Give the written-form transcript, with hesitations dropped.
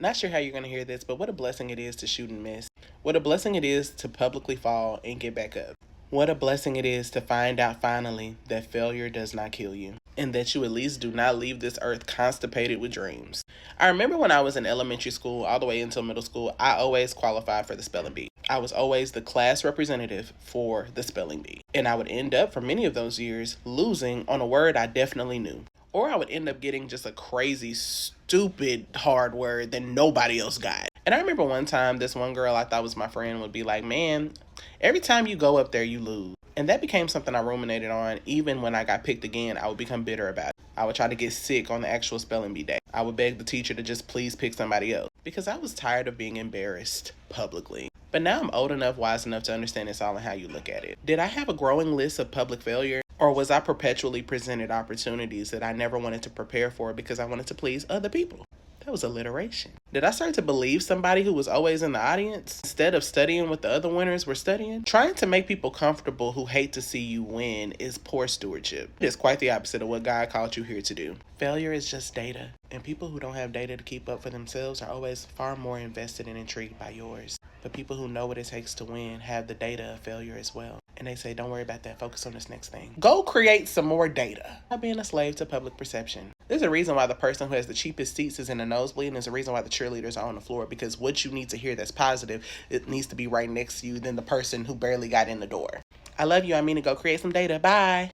Not sure how you're going to hear this, but what a blessing it is to shoot and miss. What a blessing it is to publicly fall and get back up. What a blessing it is to find out finally that failure does not kill you, and that you at least do not leave this earth constipated with dreams. I remember when I was in elementary school all the way until middle school, I always qualified for the spelling bee. I was always the class representative for the spelling bee. And I would end up, for many of those years, losing on a word I definitely knew. Or I would end up getting just a crazy, stupid, hard word that nobody else got. And I remember one time, this one girl I thought was my friend would be like, man, every time you go up there, you lose. And that became something I ruminated on. Even when I got picked again, I would become bitter about it. I would try to get sick on the actual spelling bee day. I would beg the teacher to just please pick somebody else because I was tired of being embarrassed publicly. But now I'm old enough, wise enough to understand it's all in how you look at it. Did I have a growing list of public failure? Or was I perpetually presented opportunities that I never wanted to prepare for because I wanted to please other people? That was alliteration. Did I start to believe somebody who was always in the audience instead of studying what the other winners were studying? Trying to make people comfortable who hate to see you win is poor stewardship. It is quite the opposite of what God called you here to do. Failure is just data, and people who don't have data to keep up for themselves are always far more invested and intrigued by yours. But people who know what it takes to win have the data of failure as well. And they say, don't worry about that. Focus on this next thing. Go create some more data. Not being a slave to public perception. There's a reason why the person who has the cheapest seats is in the nosebleed, and there's a reason why the cheerleaders are on the floor, because what you need to hear that's positive, it needs to be right next to you than the person who barely got in the door. I love you. I mean to go create some data. Bye.